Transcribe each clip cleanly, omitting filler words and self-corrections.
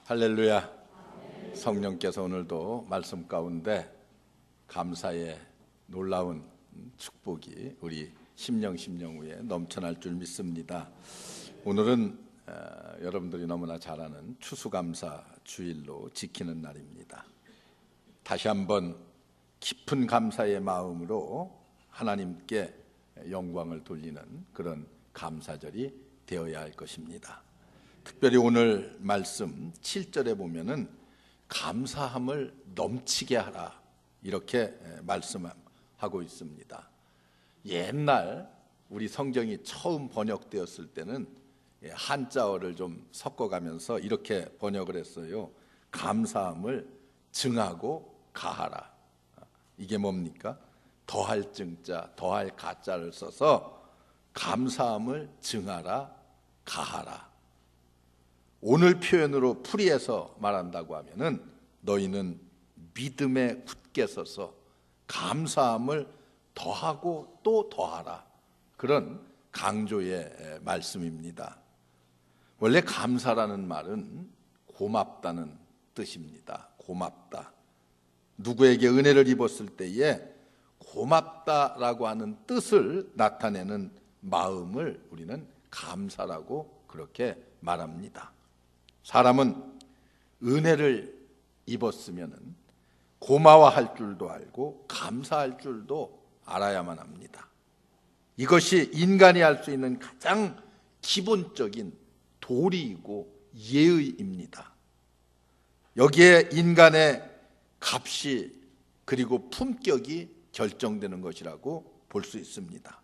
할렐루야. 성령께서 오늘도 말씀 가운데 감사의 놀라운 축복이 우리 심령 후에 넘쳐날 줄 믿습니다. 오늘은 여러분들이 너무나 잘 아는 추수감사 주일로 지키는 날입니다. 다시 한번 깊은 감사의 마음으로 하나님께 영광을 돌리는 그런 감사절이 되어야 할 것입니다. 특별히 오늘 말씀 7절에 보면은 감사함을 넘치게 하라 이렇게 말씀하고 있습니다. 옛날 우리 성경이 처음 번역되었을 때는 한자어를 좀 섞어가면서 이렇게 번역을 했어요. 감사함을 증하고 가하라. 이게 뭡니까? 더할 증자, 더할 가자를 써서 감사함을 증하라, 가하라. 오늘 표현으로 풀이해서 말한다고 하면은 너희는 믿음에 굳게 서서 감사함을 더하고 또 더하라. 그런 강조의 말씀입니다. 원래 감사라는 말은 고맙다는 뜻입니다. 고맙다. 누구에게 은혜를 입었을 때에 고맙다라고 하는 뜻을 나타내는 마음을 우리는 감사라고 그렇게 말합니다. 사람은 은혜를 입었으면 고마워할 줄도 알고 감사할 줄도 알아야만 합니다. 이것이 인간이 할 수 있는 가장 기본적인 도리이고 예의입니다. 여기에 인간의 값이 그리고 품격이 결정되는 것이라고 볼 수 있습니다.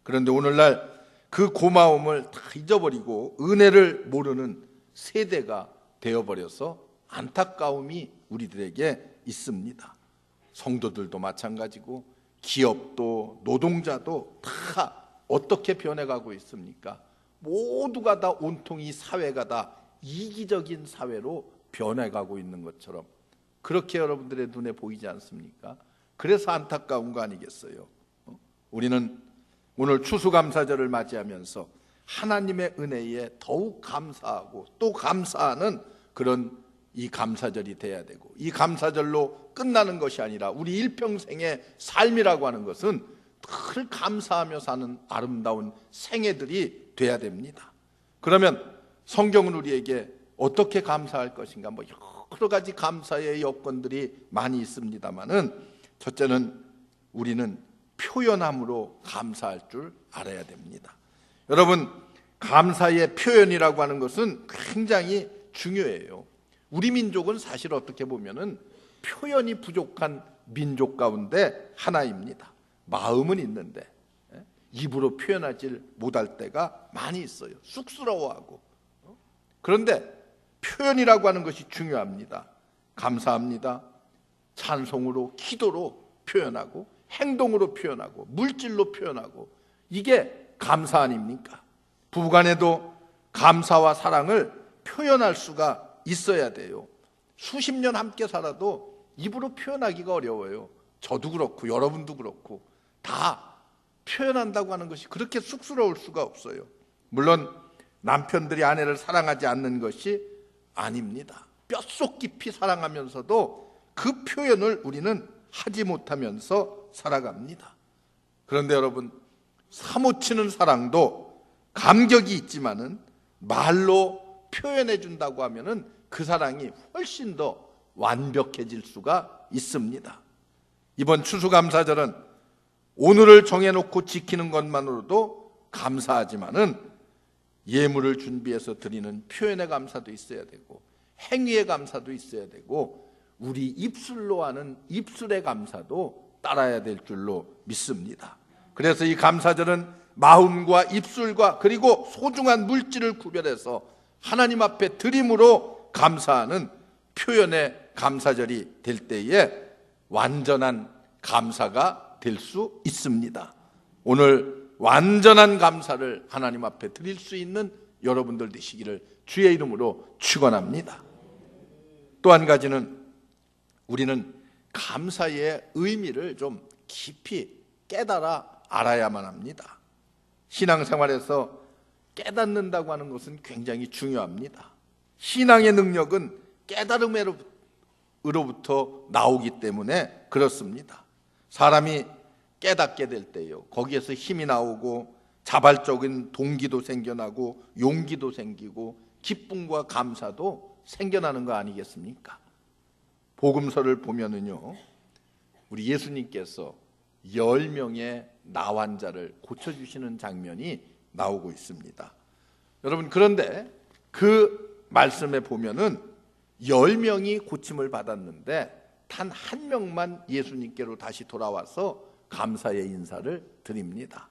그런데 오늘날 그 고마움을 다 잊어버리고 은혜를 모르는 세대가 되어버려서 안타까움이 우리들에게 있습니다. 성도들도 마찬가지고 기업도 노동자도 다 어떻게 변해가고 있습니까? 모두가 다 온통이 사회가 다 이기적인 사회로 변해가고 있는 것처럼 그렇게 여러분들의 눈에 보이지 않습니까? 그래서 안타까운 거 아니겠어요? 우리는 오늘 추수감사절을 맞이하면서 하나님의 은혜에 더욱 감사하고 또 감사하는 그런 이 감사절이 돼야 되고, 이 감사절로 끝나는 것이 아니라 우리 일평생의 삶이라고 하는 것은 늘 감사하며 사는 아름다운 생애들이 돼야 됩니다. 그러면 성경은 우리에게 어떻게 감사할 것인가, 여러 가지 감사의 여건들이 많이 있습니다만은, 첫째는 우리는 표현함으로 감사할 줄 알아야 됩니다. 여러분, 감사의 표현이라고 하는 것은 굉장히 중요해요. 우리 민족은 사실 어떻게 보면은 표현이 부족한 민족 가운데 하나입니다. 마음은 있는데 입으로 표현하지 못할 때가 많이 있어요. 쑥스러워하고. 그런데 표현이라고 하는 것이 중요합니다. 감사합니다. 찬송으로, 기도로 표현하고, 행동으로 표현하고, 물질로 표현하고, 이게 감사 아닙니까? 부부간에도 감사와 사랑을 표현할 수가 있어야 돼요. 수십 년 함께 살아도 입으로 표현하기가 어려워요. 저도 그렇고 여러분도 그렇고 다 표현한다고 하는 것이 그렇게 쑥스러울 수가 없어요. 물론 남편들이 아내를 사랑하지 않는 것이 아닙니다. 뼛속 깊이 사랑하면서도 그 표현을 우리는 하지 못하면서 살아갑니다. 그런데 여러분, 사무치는 사랑도 감격이 있지만은 말로 표현해 준다고 하면은 그 사랑이 훨씬 더 완벽해질 수가 있습니다. 이번 추수감사절은 오늘을 정해놓고 지키는 것만으로도 감사하지만은 예물을 준비해서 드리는 표현의 감사도 있어야 되고, 행위의 감사도 있어야 되고, 우리 입술로 하는 입술의 감사도 따라야 될 줄로 믿습니다. 그래서 이 감사절은 마음과 입술과 그리고 소중한 물질을 구별해서 하나님 앞에 드림으로 감사하는 표현의 감사절이 될 때에 완전한 감사가 될 수 있습니다. 오늘 완전한 감사를 하나님 앞에 드릴 수 있는 여러분들 되시기를 주의 이름으로 축원합니다. 또 한 가지는 우리는 감사의 의미를 좀 깊이 깨달아 알아야만 합니다. 신앙생활에서 깨닫는다고 하는 것은 굉장히 중요합니다. 신앙의 능력은 깨달음으로부터 나오기 때문에 그렇습니다. 사람이 깨닫게 될 때요, 거기에서 힘이 나오고 자발적인 동기도 생겨나고 용기도 생기고 기쁨과 감사도 생겨나는 거 아니겠습니까? 복음서를 보면은요, 우리 예수님께서 10명의 나환자를 고쳐주시는 장면이 나오고 있습니다. 여러분, 그런데 그 말씀에 보면은 10명이 고침을 받았는데 단 한 명만 예수님께로 다시 돌아와서 감사의 인사를 드립니다.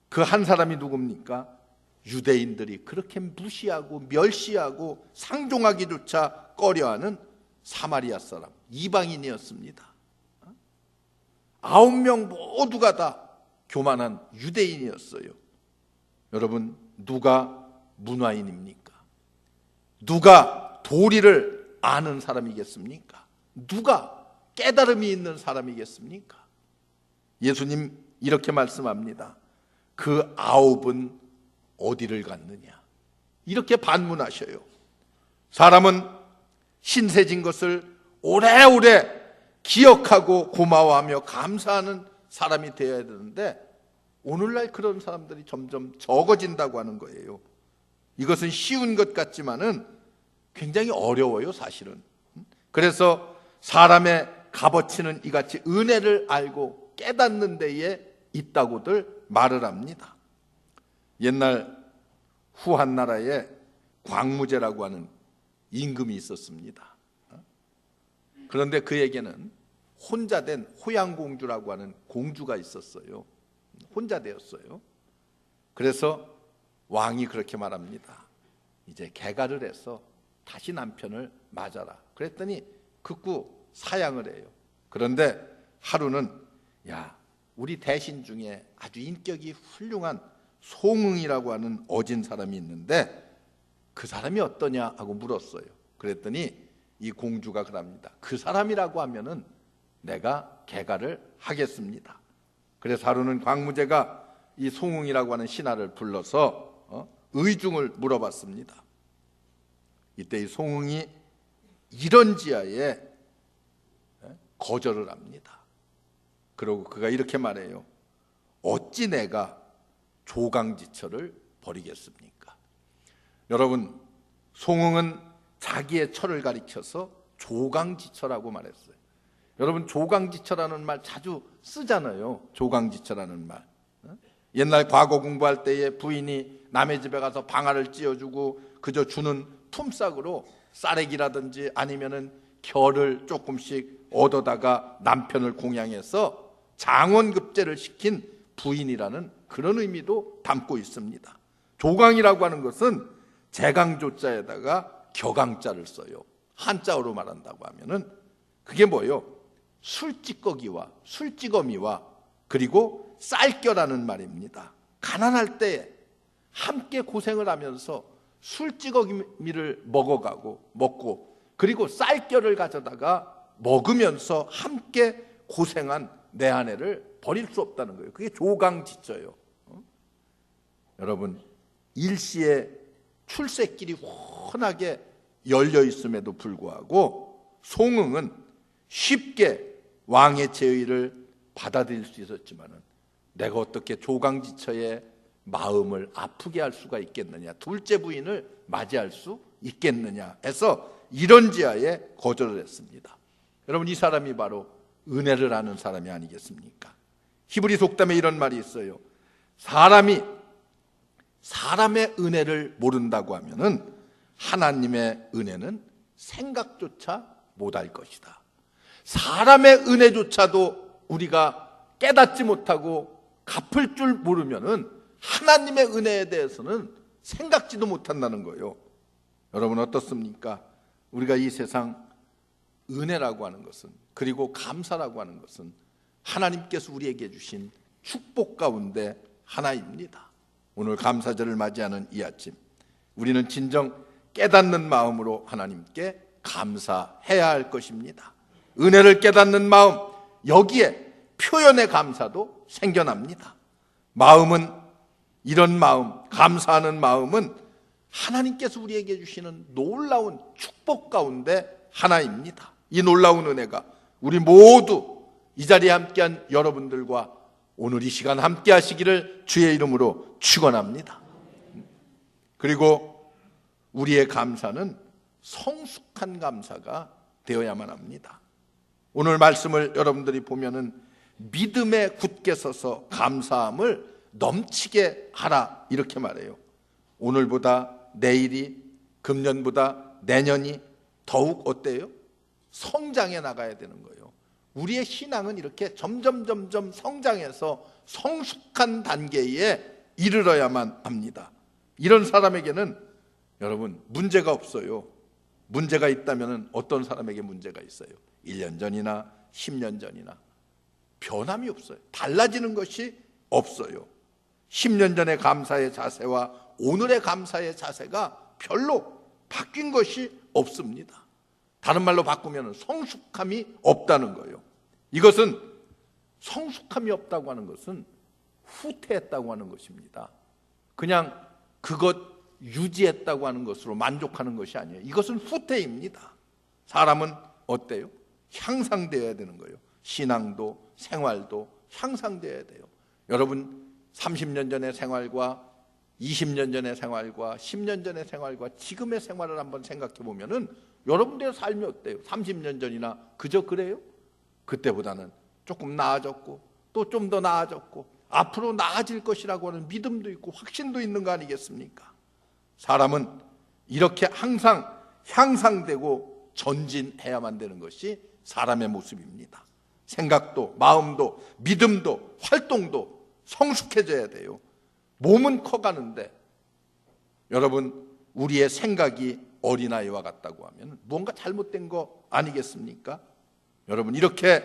그 한 사람이 누굽니까? 유대인들이 그렇게 무시하고 멸시하고 상종하기조차 꺼려하는 사마리아 사람, 이방인이었습니다. 9명 모두가 다 교만한 유대인이었어요. 여러분, 누가 문화인입니까? 누가 도리를 아는 사람이겠습니까? 누가 깨달음이 있는 사람이겠습니까? 예수님 이렇게 말씀합니다. 그 9은 어디를 갔느냐? 이렇게 반문하셔요. 사람은 신세진 것을 오래오래 기억하고 고마워하며 감사하는 사람이 되어야 되는데 오늘날 그런 사람들이 점점 적어진다고 하는 거예요. 이것은 쉬운 것 같지만은 굉장히 어려워요, 사실은. 그래서 사람의 값어치는 이같이 은혜를 알고 깨닫는 데에 있다고들 말을 합니다. 옛날 후한 나라에 광무제라고 하는 임금이 있었습니다. 그런데 그에게는 혼자 된 호양공주라고 하는 공주가 있었어요. 혼자 되었어요. 그래서 왕이 그렇게 말합니다. 이제 개가를 해서 다시 남편을 맞아라. 그랬더니 극구 사양을 해요. 그런데 하루는 우리 대신 중에 아주 인격이 훌륭한 송응이라고 하는 어진 사람이 있는데 그 사람이 어떠냐 하고 물었어요. 그랬더니 이 공주가 그럽니다. 그 사람이라고 하면은 내가 개가를 하겠습니다. 그래서 하루는 광무제가 이 송응이라고 하는 신하를 불러서 의중을 물어봤습니다. 이때 이 송응이 이런 지하에 거절을 합니다. 그리고 그가 이렇게 말해요. 어찌 내가 조강지처를 버리겠습니까? 여러분, 송응은 자기의 처를 가리켜서 조강지처라고 말했어요. 여러분, 조강지처라는 말 자주 쓰잖아요. 조강지처라는 말. 옛날 과거 공부할 때에 부인이 남의 집에 가서 방아를 찧어주고 그저 주는 품삯으로 쌀액이라든지 아니면은 결을 조금씩 얻어다가 남편을 공양해서 장원급제를 시킨 부인이라는 그런 의미도 담고 있습니다. 조강이라고 하는 것은 제강조자에다가 격강자를 써요. 한자어로 말한다고 하면은 그게 뭐예요? 술찌꺼기와 술찌거미와 그리고 쌀겨라는 말입니다. 가난할 때 함께 고생을 하면서 술찌거미를 먹고 그리고 쌀겨를 가져다가 먹으면서 함께 고생한 내 아내를 버릴 수 없다는 거예요. 그게 조강지처예요. 여러분, 일시에 출세길이 훤하게 열려 있음에도 불구하고 송응은 쉽게 왕의 제의를 받아들일 수 있었지만은 내가 어떻게 조강지처의 마음을 아프게 할 수가 있겠느냐, 둘째 부인을 맞이할 수 있겠느냐 해서 이런 지하에 거절을 했습니다. 여러분, 이 사람이 바로 은혜를 아는 사람이 아니겠습니까? 히브리 속담에 이런 말이 있어요. 사람이 사람의 은혜를 모른다고 하면은 하나님의 은혜는 생각조차 못할 것이다. 사람의 은혜조차도 우리가 깨닫지 못하고 갚을 줄 모르면은 하나님의 은혜에 대해서는 생각지도 못한다는 거예요. 여러분, 어떻습니까? 우리가 이 세상 은혜라고 하는 것은, 그리고 감사라고 하는 것은 하나님께서 우리에게 주신 축복 가운데 하나입니다. 오늘 감사절을 맞이하는 이 아침, 우리는 진정 깨닫는 마음으로 하나님께 감사해야 할 것입니다. 은혜를 깨닫는 마음, 여기에 표현의 감사도 생겨납니다. 마음은, 이런 마음, 감사하는 마음은 하나님께서 우리에게 주시는 놀라운 축복 가운데 하나입니다. 이 놀라운 은혜가 우리 모두 이 자리에 함께한 여러분들과 오늘 이 시간 함께 하시기를 주의 이름으로 축원합니다. 그리고 우리의 감사는 성숙한 감사가 되어야만 합니다. 오늘 말씀을 여러분들이 보면은 믿음에 굳게 서서 감사함을 넘치게 하라 이렇게 말해요. 오늘보다 내일이, 금년보다 내년이 더욱 어때요? 성장해 나가야 되는 거예요. 우리의 신앙은 이렇게 점점 성장해서 성숙한 단계에 이르러야만 합니다. 이런 사람에게는 여러분 문제가 없어요. 문제가 있다면 어떤 사람에게 문제가 있어요? 1년 전이나 10년 전이나 변함이 없어요. 달라지는 것이 없어요. 10년 전의 감사의 자세와 오늘의 감사의 자세가 별로 바뀐 것이 없습니다. 다른 말로 바꾸면 성숙함이 없다는 거예요. 이것은 성숙함이 없다고 하는 것은 후퇴했다고 하는 것입니다. 그냥 그것 유지했다고 하는 것으로 만족하는 것이 아니에요. 이것은 후퇴입니다. 사람은 어때요? 향상되어야 되는 거예요. 신앙도 생활도 향상되어야 돼요. 여러분 30년 전의 생활과 20년 전의 생활과 10년 전의 생활과 지금의 생활을 한번 생각해 보면은 여러분들의 삶이 어때요? 30년 전이나 그저 그래요? 그때보다는 조금 나아졌고 또 좀 더 나아졌고 앞으로 나아질 것이라고 하는 믿음도 있고 확신도 있는 거 아니겠습니까? 사람은 이렇게 항상 향상되고 전진해야만 되는 것이 사람의 모습입니다. 생각도 마음도 믿음도 활동도 성숙해져야 돼요. 몸은 커가는데 여러분 우리의 생각이 어린아이와 같다고 하면 무언가 잘못된 거 아니겠습니까? 여러분 이렇게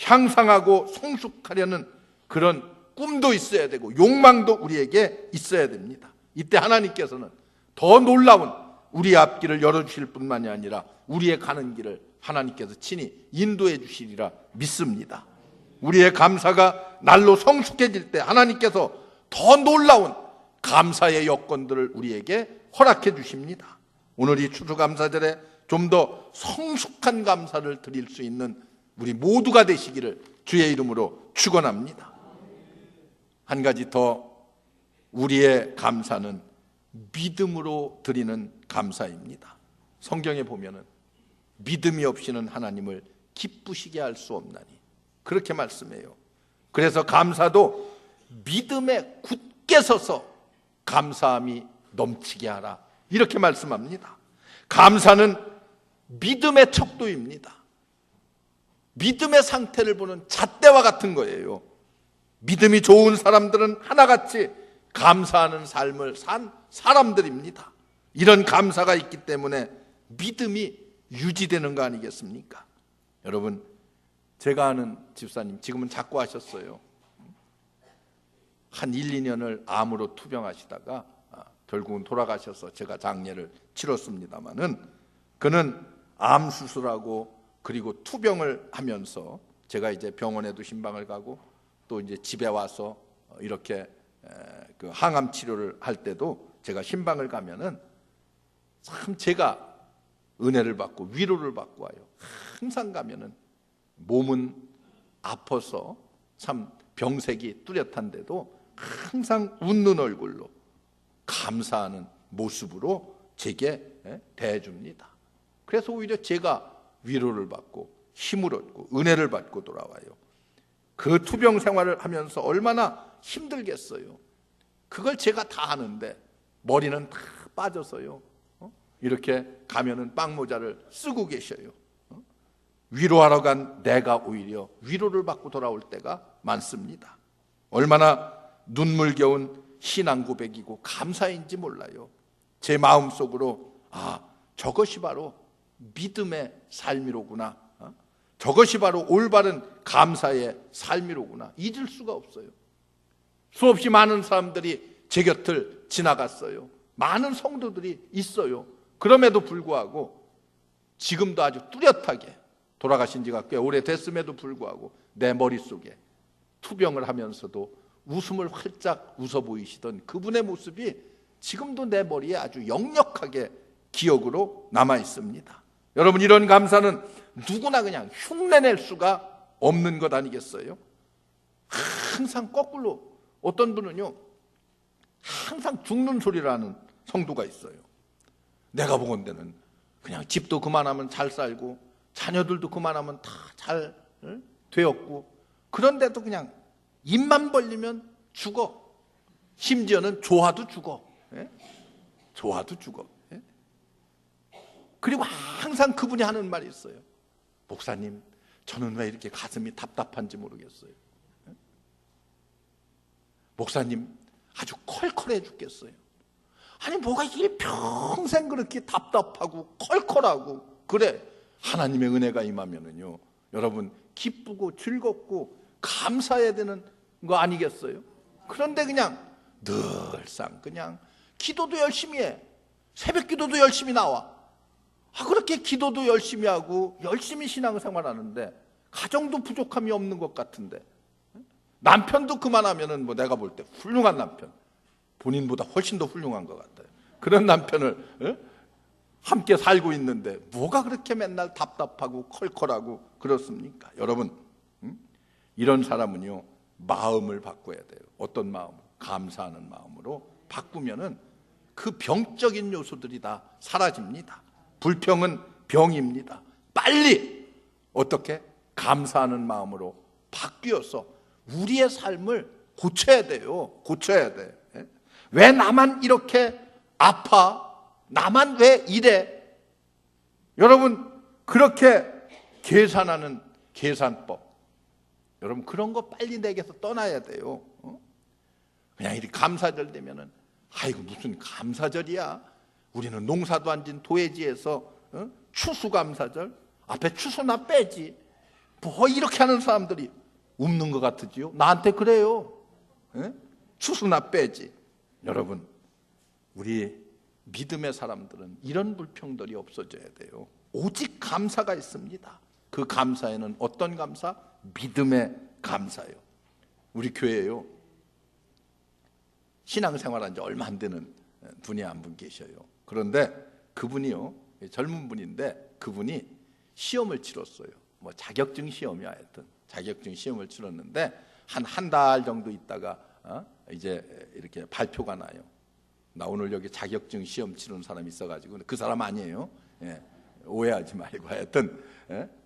향상하고 성숙하려는 그런 꿈도 있어야 되고 욕망도 우리에게 있어야 됩니다. 이때 하나님께서는 더 놀라운 우리의 앞길을 열어주실 뿐만이 아니라 우리의 가는 길을 하나님께서 친히 인도해 주시리라 믿습니다. 우리의 감사가 날로 성숙해질 때 하나님께서 더 놀라운 감사의 여건들을 우리에게 허락해 주십니다. 오늘 이 추수감사절에 좀 더 성숙한 감사를 드릴 수 있는 우리 모두가 되시기를 주의 이름으로 축원합니다. 한 가지 더, 우리의 감사는 믿음으로 드리는 감사입니다. 성경에 보면은 믿음이 없이는 하나님을 기쁘시게 할 수 없나니 그렇게 말씀해요. 그래서 감사도 믿음에 굳게 서서 감사함이 넘치게 하라 이렇게 말씀합니다. 감사는 믿음의 척도입니다. 믿음의 상태를 보는 잣대와 같은 거예요. 믿음이 좋은 사람들은 하나같이 감사하는 삶을 산 사람들입니다. 이런 감사가 있기 때문에 믿음이 유지되는 거 아니겠습니까? 여러분 제가 아는 집사님 지금은 작고하셨어요. 한 1, 2년을 암으로 투병하시다가 결국은 돌아가셔서 제가 장례를 치렀습니다마는 그는 암 수술하고 그리고 투병을 하면서 제가 이제 병원에도 신방을 가고 또 이제 집에 와서 이렇게 그 항암 치료를 할 때도 제가 신방을 가면은 참 제가 은혜를 받고 위로를 받고 와요. 항상 가면은 몸은 아파서 참 병색이 뚜렷한데도 항상 웃는 얼굴로 감사하는 모습으로 제게 대해줍니다. 그래서 오히려 제가 위로를 받고 힘을 얻고 은혜를 받고 돌아와요. 그 투병 생활을 하면서 얼마나 힘들겠어요. 그걸 제가 다 하는데 머리는 다 빠져서요. 이렇게 가면은 빵모자를 쓰고 계셔요. 위로하러 간 내가 오히려 위로를 받고 돌아올 때가 많습니다. 얼마나 눈물겨운 신앙 고백이고 감사인지 몰라요. 제 마음속으로 저것이 바로 믿음의 삶이로구나. 저것이 바로 올바른 감사의 삶이로구나. 잊을 수가 없어요. 수없이 많은 사람들이 제 곁을 지나갔어요. 많은 성도들이 있어요. 그럼에도 불구하고 지금도 아주 뚜렷하게 돌아가신 지가 꽤 오래됐음에도 불구하고 내 머릿속에 투병을 하면서도 웃음을 활짝 웃어 보이시던 그분의 모습이 지금도 내 머리에 아주 역력하게 기억으로 남아 있습니다. 여러분, 이런 감사는 누구나 그냥 흉내낼 수가 없는 것 아니겠어요? 항상 거꾸로 어떤 분은요, 항상 죽는 소리를 하는 성도가 있어요. 내가 보건대는 그냥 집도 그만하면 잘 살고 자녀들도 그만하면 다 잘 되었고, 그런데도 그냥 입만 벌리면 죽어. 심지어는 조화도 죽어. 조화도 죽어. 그리고 항상 그분이 하는 말이 있어요. 목사님, 저는 왜 이렇게 가슴이 답답한지 모르겠어요. 목사님, 아주 컬컬해 죽겠어요. 아니, 뭐가 일평생 그렇게 답답하고 컬컬하고 그래. 하나님의 은혜가 임하면은요, 여러분, 기쁘고 즐겁고 감사해야 되는 거 아니겠어요? 그런데 그냥 늘상 그냥 기도도 열심히 해. 새벽 기도도 열심히 나와. 그렇게 기도도 열심히 하고 열심히 신앙생활 하는데 가정도 부족함이 없는 것 같은데, 남편도 그만하면은 뭐 내가 볼 때 훌륭한 남편, 본인보다 훨씬 더 훌륭한 것 같아요. 그런 남편을 함께 살고 있는데 뭐가 그렇게 맨날 답답하고 컬컬하고 그렇습니까? 여러분, 이런 사람은요, 마음을 바꿔야 돼요. 어떤 마음? 감사하는 마음으로 바꾸면은 그 병적인 요소들이 다 사라집니다. 불평은 병입니다. 빨리 어떻게? 감사하는 마음으로 바뀌어서 우리의 삶을 고쳐야 돼요. 고쳐야 돼. 왜 나만 이렇게 아파? 나만 왜 이래? 여러분, 그렇게 계산하는 계산법, 여러분, 그런 거 빨리 내게서 떠나야 돼요. 그냥 이렇게 감사절 되면은 아이고 무슨 감사절이야? 우리는 농사도 안 진 도회지에서 추수감사절, 앞에 추수나 빼지. 뭐 이렇게 하는 사람들이 없는 것 같으지요? 나한테 그래요. 추수나 빼지. 여러분, 우리 믿음의 사람들은 이런 불평들이 없어져야 돼요. 오직 감사가 있습니다. 그 감사에는 어떤 감사? 믿음의 감사요. 우리 교회요, 신앙생활한 지 얼마 안 되는 분이 한 분 계셔요. 그런데 그분이요, 젊은 분인데 그분이 시험을 치렀어요. 뭐 자격증 시험이야. 하여튼 자격증 시험을 치렀는데 한 달 정도 있다가 이제 이렇게 발표가 나요. 나 오늘 여기 자격증 시험 치르는 사람이 있어가지고, 그 사람 아니에요. 오해하지 말고. 하여튼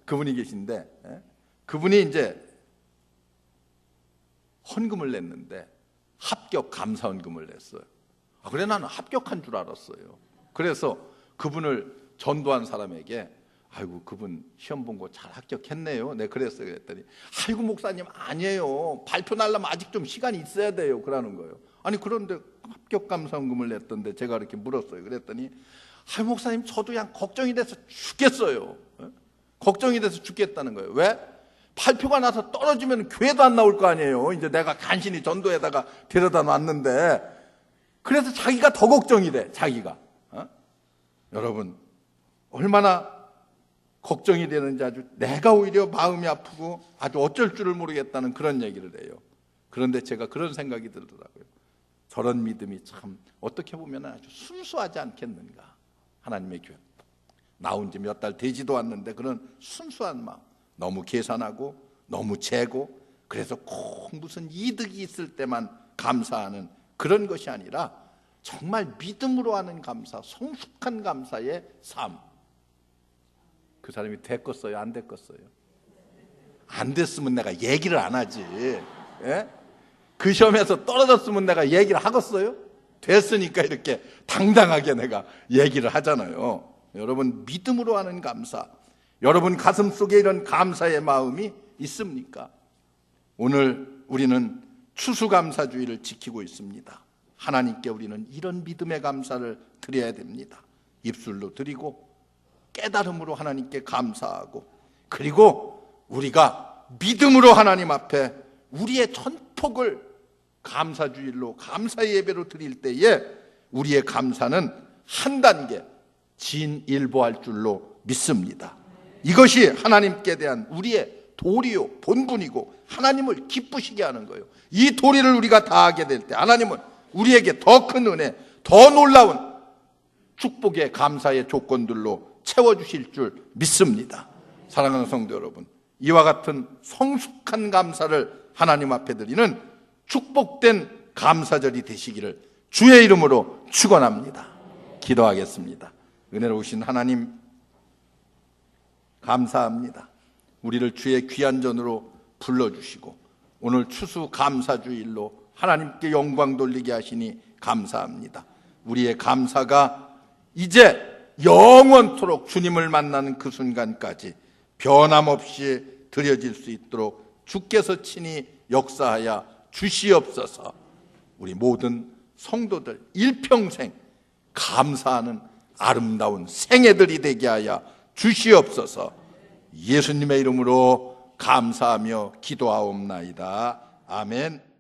그분이 계신데, 그분이 이제 헌금을 냈는데 합격 감사헌금을 냈어요. 그래, 나는 합격한 줄 알았어요. 그래서 그분을 전도한 사람에게, 아이고 그분 시험 본 거 잘 합격했네요. 네, 그랬어요. 그랬더니, 아이고 목사님, 아니에요. 발표 날려면 아직 좀 시간이 있어야 돼요. 그러는 거예요. 아니, 그런데 합격 감사헌금을 냈던데 제가 이렇게 물었어요. 그랬더니, 아이고 목사님, 저도 그냥 걱정이 돼서 죽겠어요. 걱정이 돼서 죽겠다는 거예요. 왜? 발표가 나서 떨어지면 교회도 안 나올 거 아니에요. 이제 내가 간신히 전도에다가 데려다 놨는데, 그래서 자기가 더 걱정이 돼. 자기가. 여러분, 얼마나 걱정이 되는지 아주 내가 오히려 마음이 아프고 아주 어쩔 줄을 모르겠다는 그런 얘기를 해요. 그런데 제가 그런 생각이 들더라고요. 저런 믿음이 참 어떻게 보면 아주 순수하지 않겠는가. 하나님의 교회 나온 지 몇 달 되지도 않는데 그런 순수한 마음, 너무 계산하고 너무 재고, 그래서 꼭 무슨 이득이 있을 때만 감사하는 그런 것이 아니라 정말 믿음으로 하는 감사, 성숙한 감사의 삶. 그 사람이 됐겠어요? 안 됐겠어요? 안 됐으면 내가 얘기를 안 하지. 그 시험에서 떨어졌으면 내가 얘기를 하겠어요? 됐으니까 이렇게 당당하게 내가 얘기를 하잖아요. 여러분, 믿음으로 하는 감사, 여러분 가슴 속에 이런 감사의 마음이 있습니까? 오늘 우리는 추수감사주의를 지키고 있습니다. 하나님께 우리는 이런 믿음의 감사를 드려야 됩니다. 입술로 드리고 깨달음으로 하나님께 감사하고, 그리고 우리가 믿음으로 하나님 앞에 우리의 전폭을 감사주일로, 감사의 예배로 드릴 때에 우리의 감사는 한 단계 진일보할 줄로 믿습니다. 이것이 하나님께 대한 우리의 도리요 본분이고 하나님을 기쁘시게 하는 거예요. 이 도리를 우리가 다하게 될 때 하나님은 우리에게 더 큰 은혜, 더 놀라운 축복의 감사의 조건들로 채워주실 줄 믿습니다. 사랑하는 성도 여러분, 이와 같은 성숙한 감사를 하나님 앞에 드리는 축복된 감사절이 되시기를 주의 이름으로 축원합니다. 기도하겠습니다. 은혜로우신 하나님, 감사합니다. 우리를 주의 귀한 전으로 불러주시고 오늘 추수 감사주일로 하나님께 영광 돌리게 하시니 감사합니다. 우리의 감사가 이제 영원토록 주님을 만나는 그 순간까지 변함없이 드려질 수 있도록 주께서 친히 역사하여 주시옵소서. 우리 모든 성도들 일평생 감사하는 아름다운 생애들이 되게 하여 주시옵소서. 예수님의 이름으로 감사하며 기도하옵나이다. 아멘.